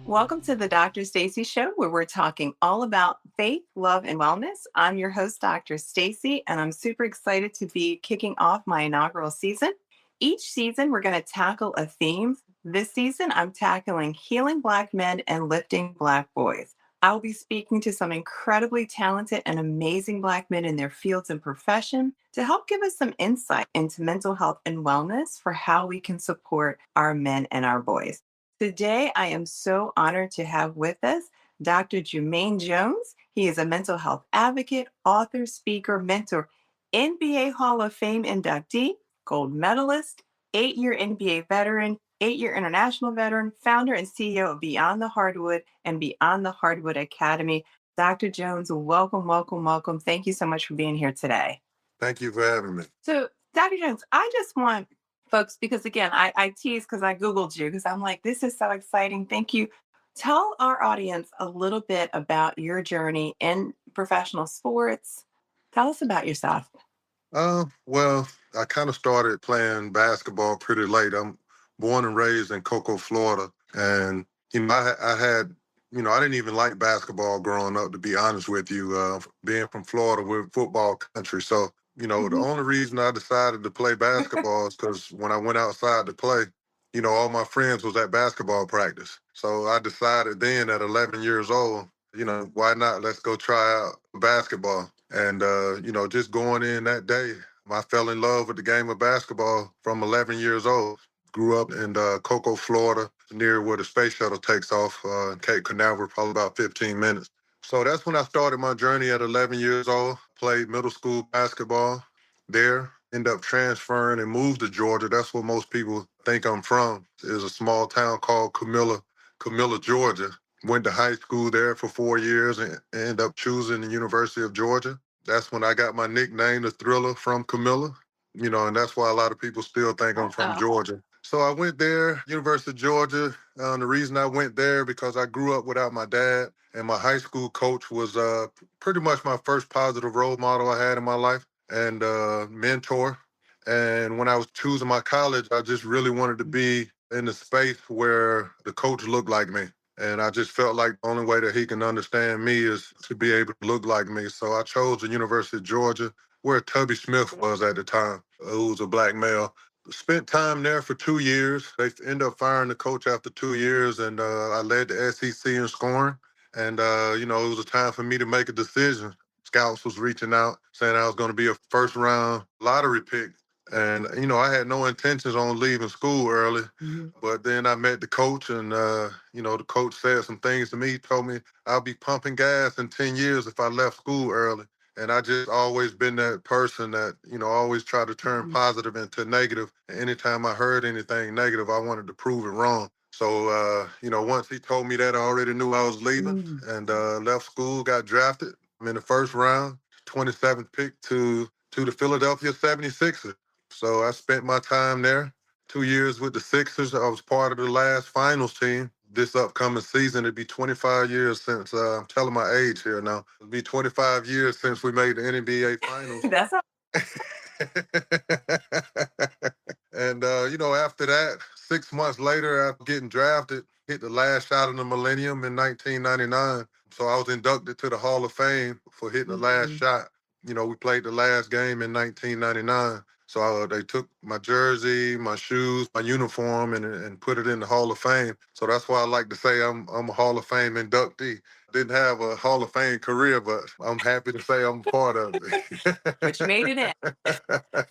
Welcome to the Dr. Stacy Show, where we're talking all about faith, love, and wellness. I'm your host, Dr. Stacy, and I'm super excited to be kicking off my inaugural season. Each season, we're going to tackle a theme. This season, I'm tackling healing Black men and lifting Black boys. I'll be speaking to some incredibly talented and amazing Black men in their fields and profession to help give us some insight into mental health and wellness for how we can support our men and our boys. Today, I am so honored to have with us Dr. Jumaine Jones. He is a mental health advocate, author, speaker, mentor, NBA Hall of Fame inductee, gold medalist, 8-year NBA veteran, 8-year international veteran, founder and CEO of Beyond the Hardwood and Beyond the Hardwood Academy. Dr. Jones, welcome, welcome, welcome. Thank you so much for being here today. Thank you for having me. So, Dr. Jones, I just want folks, because again, I tease because I Googled you because I'm like, this is so exciting. Thank you. Tell our audience a little bit about your journey in professional sports. Tell us about yourself. Well, I kind of started playing basketball pretty late. I'm born and raised in Cocoa, Florida, and I had, I didn't even like basketball growing up. To be honest with you, being from Florida, we're football country, so the Mhm. only reason I decided to play basketball is because when I went outside to play, all my friends was at basketball practice. So I decided then at 11 years old, why not? Let's go try out basketball. And, just going in that day, I fell in love with the game of basketball from 11 years old. Grew up in Cocoa, Florida, near where the space shuttle takes off in Cape Canaveral, probably about 15 minutes. So that's when I started my journey at 11 years old. Played middle school basketball there. Ended up transferring and moved to Georgia. That's where most people think I'm from. It's a small town called Camilla, Georgia. Went to high school there for 4 years and ended up choosing the University of Georgia. That's when I got my nickname, the Thriller, from Camilla. And that's why a lot of people still think I'm from Oh, Georgia. So I went there, University of Georgia. The reason I went there because I grew up without my dad, and my high school coach was pretty much my first positive role model I had in my life and mentor. And when I was choosing my college, I just really wanted to be in a space where the coach looked like me. And I just felt like the only way that he can understand me is to be able to look like me. So I chose the University of Georgia, where Tubby Smith was at the time, who was a Black male. Spent time there for 2 years. They ended up firing the coach after 2 years, and I led the SEC in scoring. And, it was a time for me to make a decision. Scouts was reaching out, saying I was going to be a first-round lottery pick. And, I had no intentions on leaving school early. mhm. But then I met the coach, and, the coach said some things to me. He told me I'll be pumping gas in 10 years if I left school early. And I just always been that person that, always try to turn positive into negative. And anytime I heard anything negative, I wanted to prove it wrong. So, once he told me that, I already knew I was leaving Mhm. and left school, got drafted. I'm in the first round, 27th pick to the Philadelphia 76ers. So I spent my time there. 2 years with the Sixers. I was part of the last finals team. This upcoming season, it'd be 25 years since, I'm telling my age here now, it'll be 25 years since we made the NBA finals. That's all. And, after that, 6 months later, after getting drafted, hit the last shot of the millennium in 1999. So I was inducted to the Hall of Fame for hitting the last Mhm. shot. We played the last game in 1999. So they took my jersey, my shoes, my uniform, and put it in the Hall of Fame. So that's why I like to say I'm a Hall of Fame inductee. Didn't have a Hall of Fame career, but I'm happy to say I'm a part of Which made it in. it.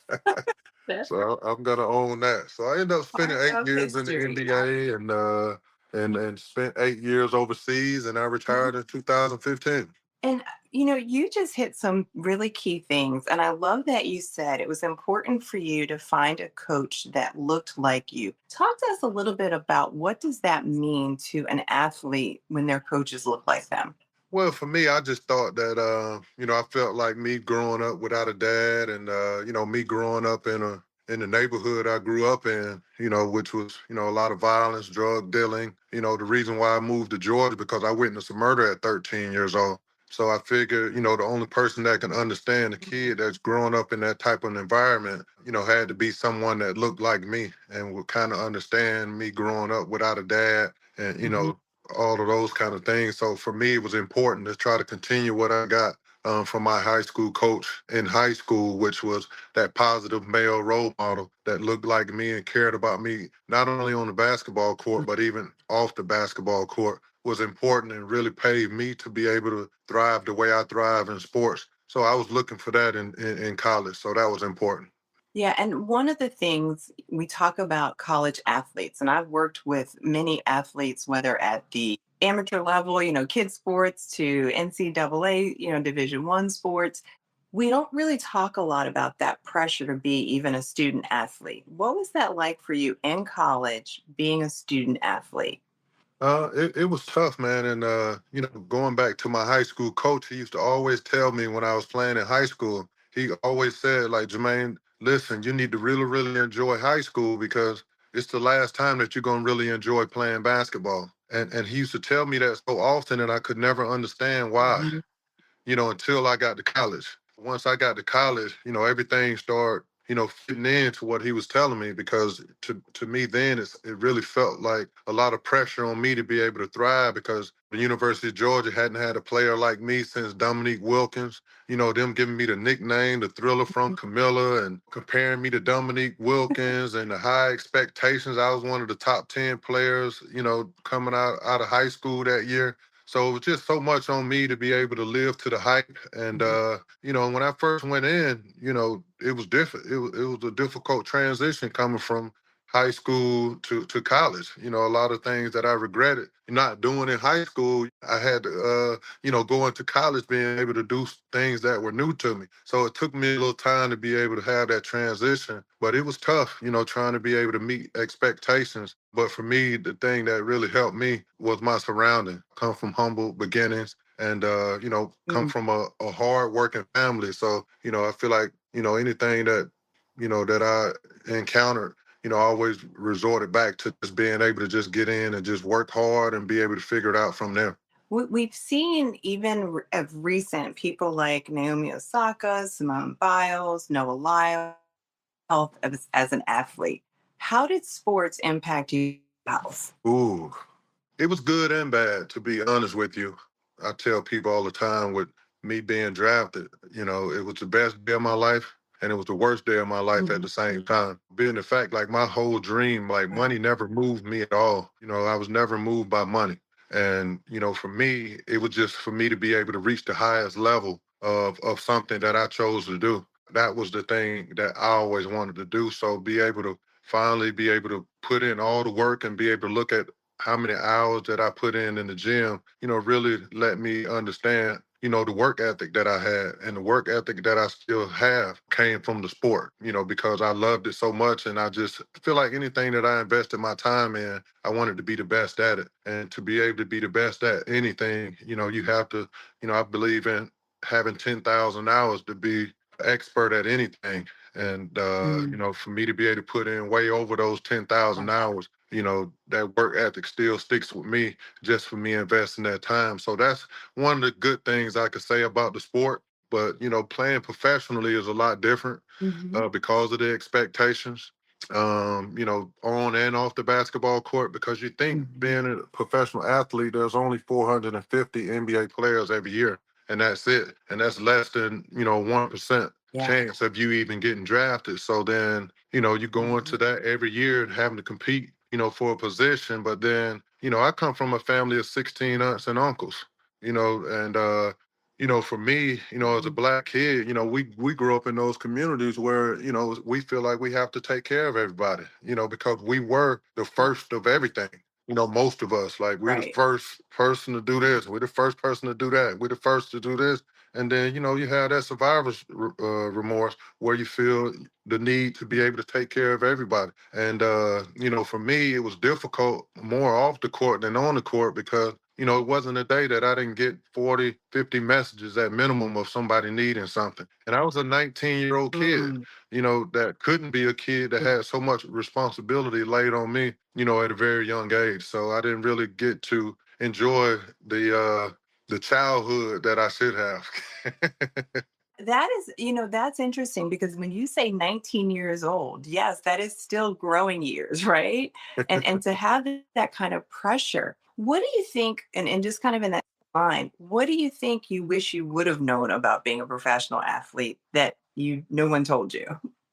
That's So I'm gonna own that. So I ended up spending part eight of years in the history. NBA and spent 8 years overseas, and I retired in 2015. And, you just hit some really key things. And I love that you said it was important for you to find a coach that looked like you. Talk to us a little bit about what does that mean to an athlete when their coaches look like them? Well, for me, I just thought that I felt like me growing up without a dad, and me growing up in the neighborhood I grew up in, which was a lot of violence, drug dealing. The reason why I moved to Georgia because I witnessed a murder at 13 years old. So I figured, the only person that can understand a kid that's growing up in that type of environment, had to be someone that looked like me and would kind of understand me growing up without a dad and, Mhm. all of those kind of things. So for me, it was important to try to continue what I got from my high school coach in high school, which was that positive male role model that looked like me and cared about me, not only on the basketball court, but even off the basketball court, was important and really paved me to be able to thrive the way I thrive in sports. So I was looking for that in college. So that was important. Yeah, and one of the things we talk about college athletes, and I've worked with many athletes, whether at the amateur level, kids sports to NCAA, Division 1 sports. We don't really talk a lot about that pressure to be even a student athlete. What was that like for you in college, being a student athlete? It was tough, man. And, going back to my high school coach, he used to always tell me when I was playing in high school, he always said, like, Jumaine, listen, you need to really, really enjoy high school because it's the last time that you're going to really enjoy playing basketball. And he used to tell me that so often, and I could never understand why, Mhm. until I got to college. Once I got to college, everything started, fitting into what he was telling me because to me then it really felt like a lot of pressure on me to be able to thrive because the University of Georgia hadn't had a player like me since Dominique Wilkins. Them giving me the nickname, the thriller from Camilla, and comparing me to Dominique Wilkins and the high expectations. I was one of the top 10 players, coming out of high school that year. So it was just so much on me to be able to live to the hype. And Mhm. when I first went in, it was different. It was a difficult transition coming from high school to college. A lot of things that I regretted not doing in high school, I had to go into college being able to do things that were new to me. So it took me a little time to be able to have that transition, but it was tough, trying to be able to meet expectations. But for me, the thing that really helped me was my surrounding. Come from humble beginnings and come Mm. from a hard working family. So, I feel like, anything that I encountered, I always resorted back to just being able to just get in and just work hard and be able to figure it out from there. We've seen even of recent people like Naomi Osaka, Simone Biles, Noah Lyles, health as an athlete. How did sports impact you health? Ooh, it was good and bad, to be honest with you. I tell people all the time with me being drafted, it was the best day of my life and it was the worst day of my life at Mhm. the same time. Being the fact, like my whole dream, like Right. money never moved me at all. I was never moved by money. And, for me, it was just for me to be able to reach the highest level of something that I chose to do. That was the thing that I always wanted to do. So be able to finally be able to put in all the work and be able to look at how many hours that I put in the gym, really let me understand, the work ethic that I had and the work ethic that I still have came from the sport, because I loved it so much. And I just feel like anything that I invested my time in, I wanted to be the best at it. And to be able to be the best at anything, you have to, I believe in having 10,000 hours to be expert at anything. And, Mm. for me to be able to put in way over those 10,000 hours, that work ethic still sticks with me just for me investing that time. So that's one of the good things I could say about the sport. But, playing professionally is a lot different Mhm. because of the expectations, on and off the basketball court, because you think Mhm. being a professional athlete, there's only 450 NBA players every year. And that's it. And that's less than, 1% Yeah. chance of you even getting drafted. So then, you go into Mhm. that every year and having to compete, for a position. But then, I come from a family of 16 aunts and uncles, and for me, as a Mhm. black kid, we grew up in those communities where, we feel like we have to take care of everybody, because we were the Yeah. first of everything. Most of us, like we're the Right. first person to do this, we're the first person to do that, we're the first to do this. And then, you have that survivor's remorse where you feel the need to be able to take care of everybody. And, for me, it was difficult more off the court than on the court because, it wasn't a day that I didn't get 40, 50 messages at minimum of somebody needing something. And I was a 19-year-old kid, Mm. that couldn't be a kid that had so much responsibility laid on me, at a very young age. So I didn't really get to enjoy the childhood that I should have. That is, that's interesting because when you say 19 years old, yes, that is still growing years, right? And to have that kind of pressure. What do you think, and just kind of in that line, what do you think you wish you would have known about being a professional athlete that no one told you?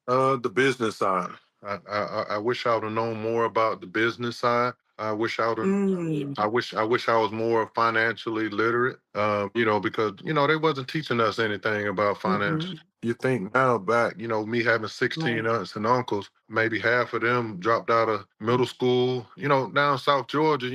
The business side. I wish I would have known more about the business side. Mm. I wish I was more financially literate. Because they wasn't teaching us anything about finance. Hmm. You think now back, me having 16 Right. aunts and uncles, maybe half of them dropped out of middle school. Down South Georgia,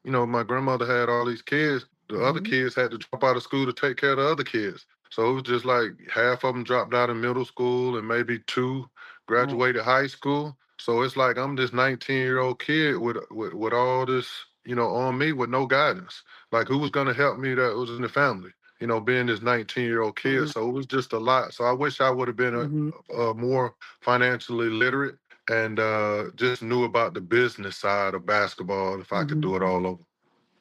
my grandmother had all these kids. The other Hmm. kids had to drop out of school to take care of the other kids. So it was just like half of them dropped out of middle school and maybe two Right. graduated high school. So it's like I'm this 19-year-old kid with all this, on me with no guidance. Like who was gonna help me that was in the family? Being this 19-year-old kid. Hmm. So it was just a lot. So I wish I would have been Hmm. a more financially literate and just knew about the business side of basketball if I could Hmm. do it all over.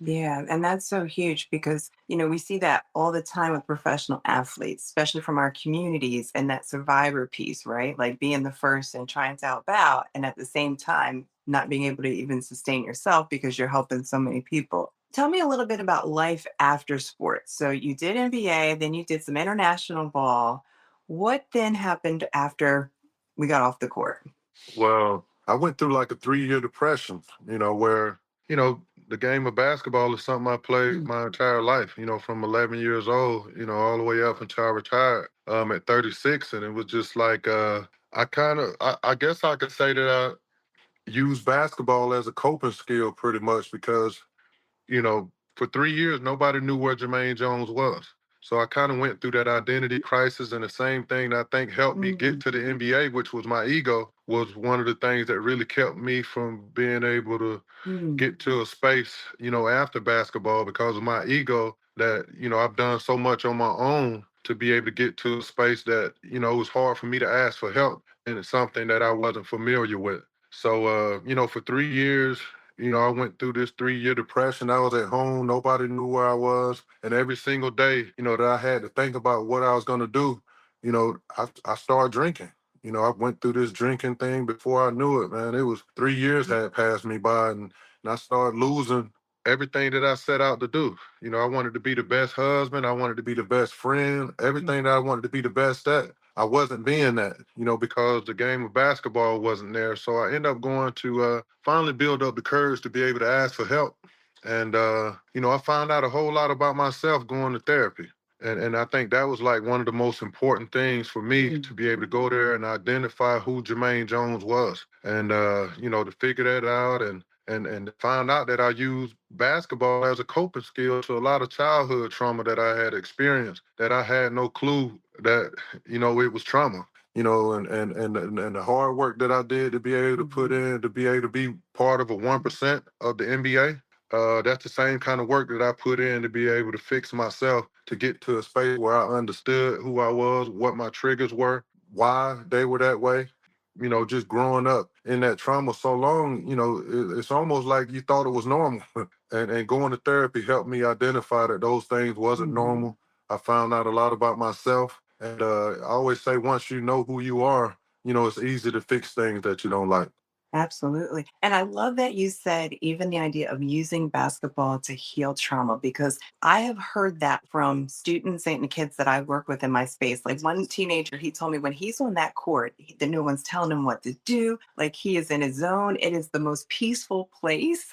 Yeah, and that's so huge because, we see that all the time with professional athletes, especially from our communities, and that survivor piece, right? Like being the first and trying to help out, and at the same time, not being able to even sustain yourself because you're helping so many people. Tell me a little bit about life after sports. So you did NBA, then you did some international ball. What then happened after we got off the court? Well, I went through like a 3-year depression, where, the game of basketball is something I played my entire life, from 11 years old, all the way up until I retired at 36. And it was just like, I guess I could say that I used basketball as a coping skill pretty much because for 3 years, nobody knew where Jumaine Jones was. So I kind of went through that identity crisis, and the same thing that I think helped me get Mhm. to the NBA, which was my ego, was one of the things that really kept me from being able to Mm. get to a space, after basketball because of my ego that, I've done so much on my own to be able to get to a space that, it was hard for me to ask for help. And it's something that I wasn't familiar with. So, for 3 years, I went through this 3-year depression. I was at home. Nobody knew where I was. And every single day, that I had to think about what I was going to do, I started drinking. I went through this drinking thing before I knew it, man. It was 3 years had passed me by, and I started losing everything that I set out to do. I wanted to be the best husband. I wanted to be the best friend. Everything that I wanted to be the best at, I wasn't being that, because the game of basketball wasn't there. So I ended up going to finally build up the courage to be able to ask for help. And, I found out a whole lot about myself going to therapy. And I think that was like one of the most important things for me Mm. to be able to go there and identify who Jermaine Jones was. And, to figure that out and find out that I used basketball as a coping skill to a lot of childhood trauma that I had experienced that I had no clue that, it was trauma. And the hard work that I did to be able to put Mhm. in, to be able to be part of a 1% of the NBA, that's the same kind of work that I put in to be able to fix myself to get to a space where I understood who I was, what my triggers were, why they were that way. Just growing up in that trauma so long, it's almost like you thought it was normal. And going to therapy helped me identify that those things wasn't Mhm. normal. I found out a lot about myself. And I always say, once you know who you are, it's easy to fix things that you don't like. Absolutely. And I love that you said even the idea of using basketball to heal trauma, because I have heard that from students and kids that I work with in my space. Like one teenager, he told me when he's on that court, that no one's telling him what to do. Like he is in his zone. It is the most peaceful place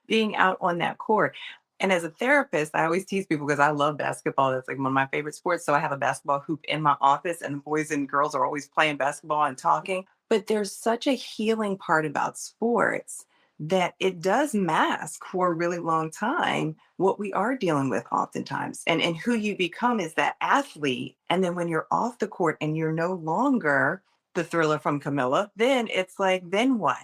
being out on that court. And as a therapist, I always tease people because I love basketball. That's like one of my favorite sports. So I have a basketball hoop in my office, and the boys and girls are always playing basketball and talking. But there's such a healing part about sports that it does mask for a really long time what we are dealing with oftentimes. And who you become is that athlete. And then when you're off the court and you're no longer the thriller from Camilla, then it's like, then what?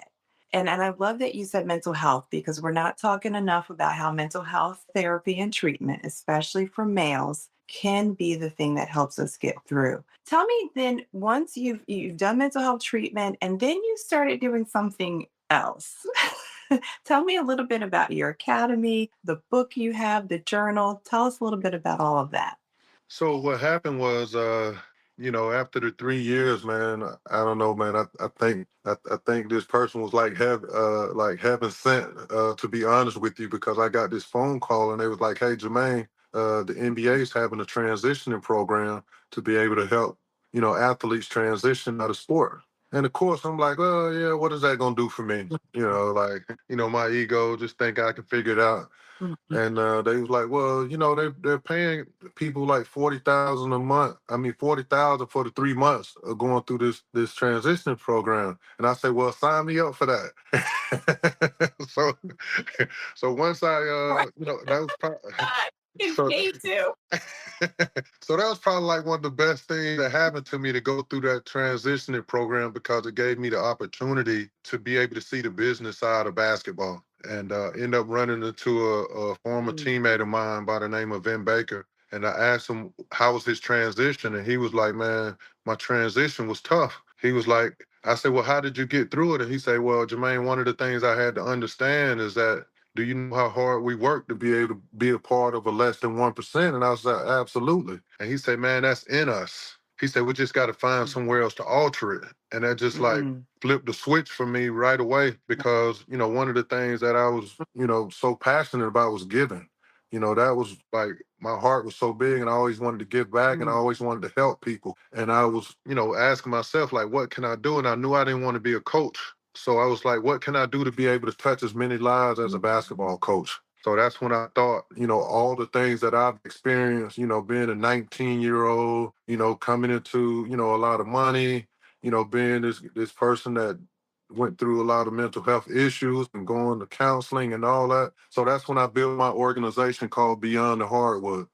And I love that you said mental health, because we're not talking enough about how mental health therapy and treatment, especially for males, can be the thing that helps us get through. Tell me then, once you've done mental health treatment and then you started doing something else. Tell me a little bit about your academy, the book you have, the journal. Tell us a little bit about all of that. So what happened was After the 3 years, man, I don't know, man. I think this person was like heaven sent, to be honest with you, because I got this phone call and they was like, "Hey, Jumaine, the NBA is having a transitioning program to be able to help, athletes transition out of sport." And of course, I'm like, "Oh yeah, what is that gonna do for me?" Like, my ego just think I can figure it out. Mhm. And they was like, "Well, they're paying people like 40,000 a month. I mean, 40,000 for the 3 months of going through this transition program." And I said, "Well, sign me up for that." So, so once I, Right. that was probably It's so. me too. So that was probably like one of the best things that happened to me, to go through that transitioning program, because it gave me the opportunity to be able to see the business side of basketball, and end up running into a former Mm, teammate of mine by the name of Vin Baker. And I asked him how was his transition, and he was like, "Man, my transition was tough." He was like, I said, "Well, how did you get through it?" And he said, "Well, Jermaine, one of the things I had to understand is that, do you know how hard we work to be able to be a part of a less than 1%?" And I was like, "Absolutely." And he said, "Man, that's in us." He said, "We just got to find mm, somewhere else to alter it." And that just like mm. flipped the switch for me right away, because, one of the things that I was, so passionate about was giving. That was like, my heart was so big, and I always wanted to give back, and I Mm, always wanted to help people. And I was, asking myself, like, what can I do? And I knew I didn't want to be a coach. So I was like, what can I do to be able to touch as many lives as a mm, basketball coach? So that's when I thought, all the things that I've experienced, being a 19-year-old, coming into, a lot of money, being this person that went through a lot of mental health issues and going to counseling and all that. So that's when I built my organization called Beyond the Hardwood,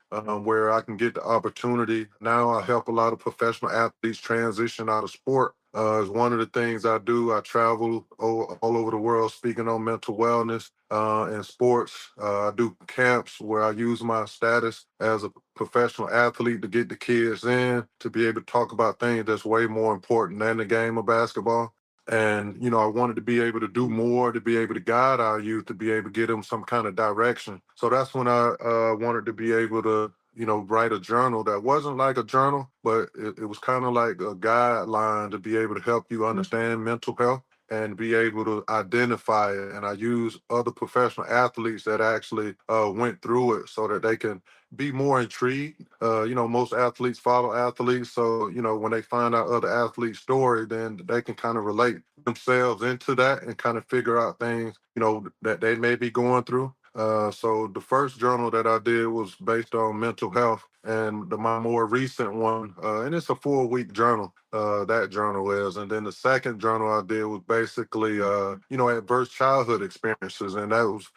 where I can get the opportunity. Now I help a lot of professional athletes transition out of sport. It's one of the things I do. I travel all over the world speaking on mental wellness and sports. I do camps where I use my status as a professional athlete to get the kids in, to be able to talk about things that's way more important than the game of basketball. And, I wanted to be able to do more, to be able to guide our youth, to be able to get them some kind of direction. So that's when I wanted to be able to, write a journal that wasn't like a journal, but it was kind of like a guideline to be able to help you mm, understand mental health and be able to identify it. And I use other professional athletes that actually went through it, so that they can be more intrigued. Most athletes follow athletes. So, when they find out other athletes' story, then they can kind of relate themselves into that and kind of figure out things, that they may be going through. So the first journal that I did was based on mental health, and my more recent one, and it's a 4-week journal. That journal is, and then the second journal I did was basically, adverse childhood experiences, and that was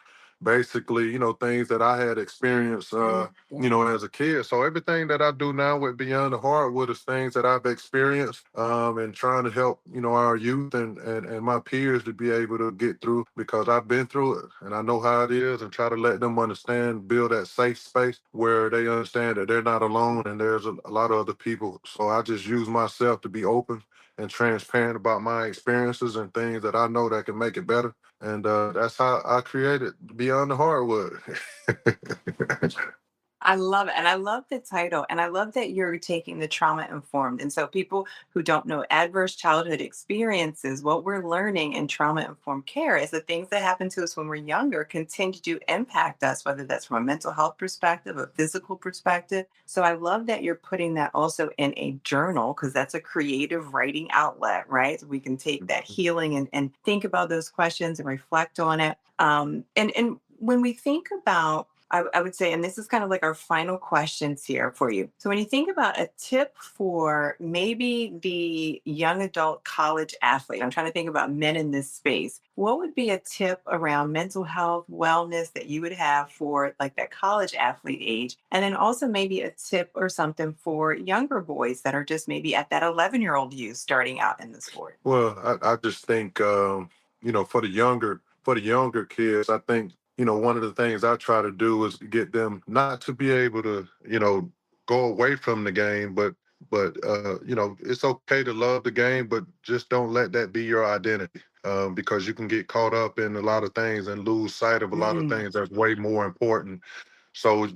basically, things that I had experienced, as a kid. So everything that I do now with Beyond the Hardwood is things that I've experienced, and trying to help, our youth and my peers to be able to get through, because I've been through it and I know how it is, and try to let them understand, build that safe space where they understand that they're not alone and there's a lot of other people. So I just use myself to be open and transparent about my experiences and things that I know that can make it better. And that's how I created Beyond the Hardwood. I love it. And I love the title. And I love that you're taking the trauma informed. And so, people who don't know adverse childhood experiences, what we're learning in trauma informed care is the things that happen to us when we're younger continue to impact us, whether that's from a mental health perspective, a physical perspective. So, I love that you're putting that also in a journal, because that's a creative writing outlet, right? So we can take that healing and think about those questions and reflect on it. And when we think about, I would say, and this is kind of like our final questions here for you. So, when you think about a tip for maybe the young adult college athlete, I'm trying to think about men in this space, what would be a tip around mental health, wellness that you would have for like that college athlete age? And then also maybe a tip or something for younger boys that are just maybe at that 11-year-old youth starting out in the sport? Well, I just think, for the younger kids, I think, one of the things I try to do is get them not to be able to, go away from the game, but it's okay to love the game, but just don't let that be your identity. Because you can get caught up in a lot of things and lose sight of a lot of Mm, things that's way more important. So,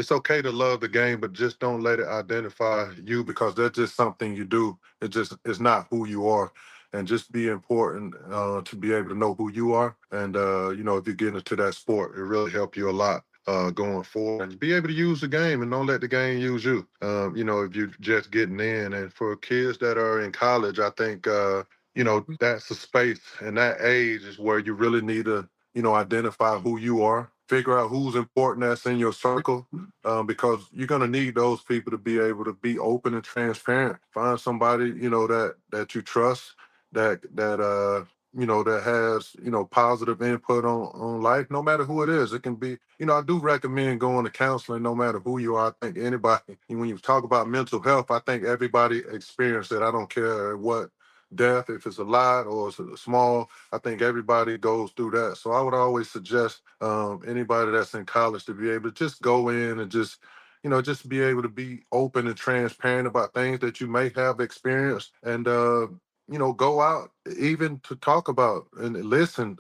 it's okay to love the game, but just don't let it identify you because that's just something you do. It's not who you are. And just be important to be able to know who you are. And if you get into that sport, it really help you a lot going forward. And be able to use the game and don't let the game use you. If you're just getting in. And for kids that are in college, I think that's a space and that age is where you really need to identify who you are, figure out who's important that's in your circle, because you're gonna need those people to be able to be open and transparent. Find somebody that you trust, that has positive input on life, no matter who it is. It can be, I do recommend going to counseling, no matter who you are. I think anybody, when you talk about mental health, I think everybody experiences it. I don't care what death, if it's a lot or it's a small. I think everybody goes through that. So I would always suggest anybody that's in college to be able to just go in and just be able to be open and transparent about things that you may have experienced, and go out even to talk about and listen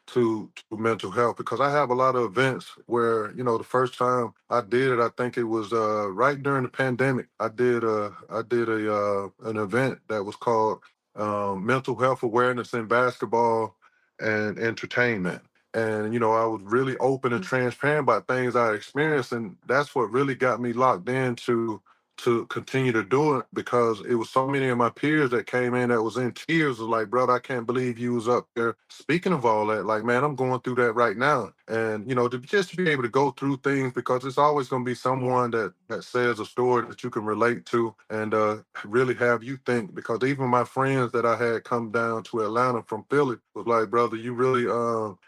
to mental health, because I have a lot of events where the first time I did it, I think it was right during the pandemic. I did a an event that was called mental health awareness in basketball and entertainment. And I was really open and transparent about things I experienced, and that's what really got me locked in to continue to do it, because it was so many of my peers that came in that was in tears, was like, brother, I can't believe you was up there speaking of all that. Like, man, I'm going through that right now. And to just be able to go through things, because it's always going to be someone that says a story that you can relate to, and really have you think. Because even my friends that I had come down to Atlanta from Philly was like, brother, you really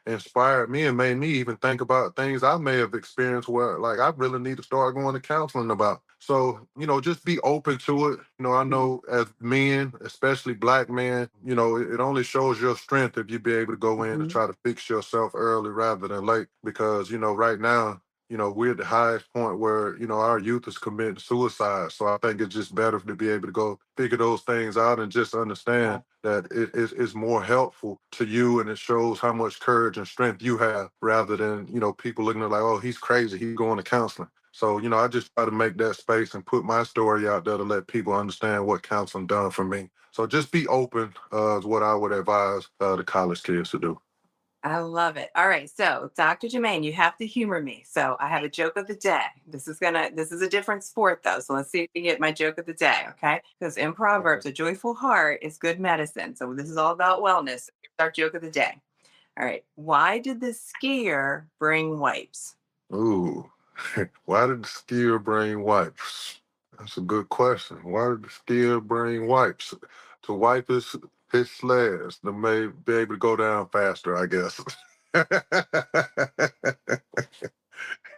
inspired me and made me even think about things I may have experienced where, like, I really need to start going to counseling about. So, just be open to it. I know as men, especially black men, it only shows your strength if you be able to go in and try to fix yourself early rather than late. Because, right now, we're at the highest point where, our youth is committing suicide. So I think it's just better to be able to go figure those things out and just understand that it's more helpful to you, and it shows how much courage and strength you have, rather than, people looking at like, oh, he's crazy, he's going to counseling. So, I just try to make that space and put my story out there to let people understand what counseling done for me. So just be open is what I would advise the college kids to do. I love it. All right. So, Dr. Jumaine, you have to humor me. So, I have a joke of the day. This is a different sport though. So, let's see if you get my joke of the day. Okay. Because in Okay. Proverbs, a joyful heart is good medicine. So, this is all about wellness. Here's our joke of the day. All right. Why did the skier bring wipes? Ooh, why did the skier bring wipes? That's a good question. Why did the skier bring wipes? To wipe his sleds, to may be able to go down faster, I guess. That's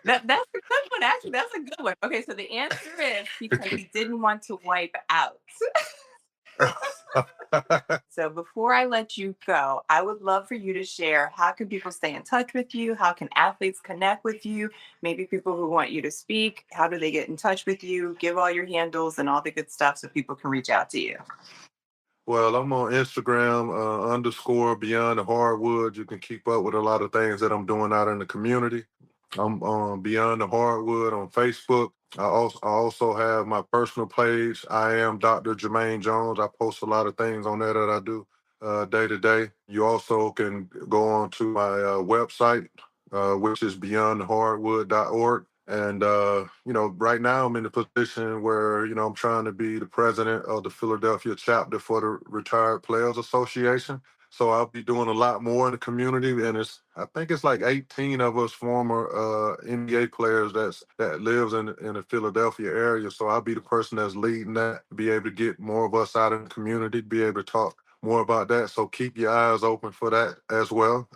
a good one. Actually, that's a good one. Okay. So, the answer is because he didn't want to wipe out. So before I let you go, I would love for you to share how can people stay in touch with you? How can athletes connect with you? Maybe people who want you to speak, how do they get in touch with you? Give all your handles and all the good stuff so people can reach out to you. Well, I'm on Instagram, underscore beyond the hardwood. You can keep up with a lot of things that I'm doing out in the community. I'm beyond the hardwood on Facebook. I also have my personal page. I am Dr. Jumaine Jones. I post a lot of things on there that I do day to day. You also can go on to my website, which is beyondthehardwood.org. And right now I'm in a position where I'm trying to be the president of the Philadelphia chapter for the Retired Players Association. So I'll be doing a lot more in the community, and I think it's like 18 of us former NBA players that lives in the Philadelphia area. So I'll be the person that's leading that, be able to get more of us out in the community, be able to talk more about that. So keep your eyes open for that as well.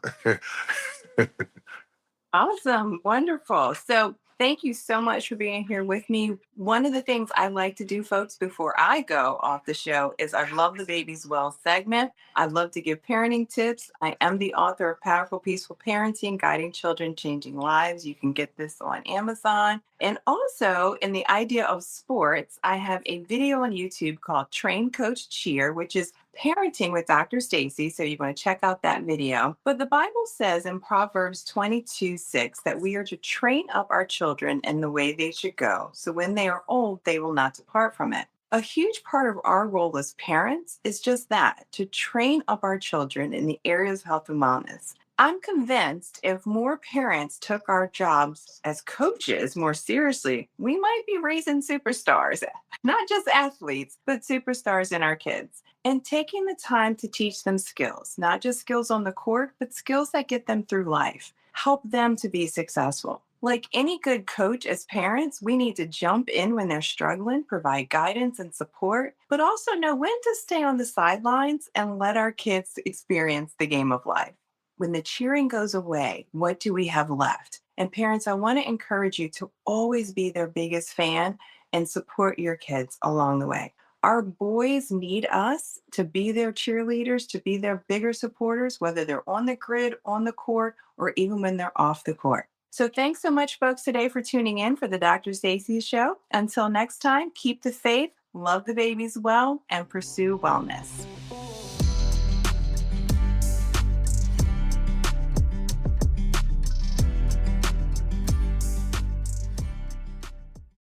Awesome. Wonderful. So, thank you so much for being here with me. One of the things I like to do, folks, before I go off the show is I love the Baby's Well segment. I love to give parenting tips. I am the author of Powerful, Peaceful Parenting Guiding Children, Changing Lives. You can get this on Amazon. And also, in the idea of sports, I have a video on YouTube called Train Coach Cheer, which is parenting with Dr. Stacy. So you want to check out that video. But the Bible says in Proverbs 22:6 that we are to train up our children in the way they should go. So when they are old, they will not depart from it. A huge part of our role as parents is just that, to train up our children in the areas of health and wellness. I'm convinced if more parents took our jobs as coaches more seriously, we might be raising superstars, not just athletes, but superstars in our kids. And taking the time to teach them skills, not just skills on the court, but skills that get them through life, help them to be successful. Like any good coach, as parents, we need to jump in when they're struggling, provide guidance and support, but also know when to stay on the sidelines and let our kids experience the game of life. When the cheering goes away, what do we have left? And parents, I want to encourage you to always be their biggest fan and support your kids along the way. Our boys need us to be their cheerleaders, to be their bigger supporters, whether they're on the grid, on the court, or even when they're off the court. So thanks so much, folks, today for tuning in for the Dr. Stacy Show. Until next time, keep the faith, love the babies well, and pursue wellness.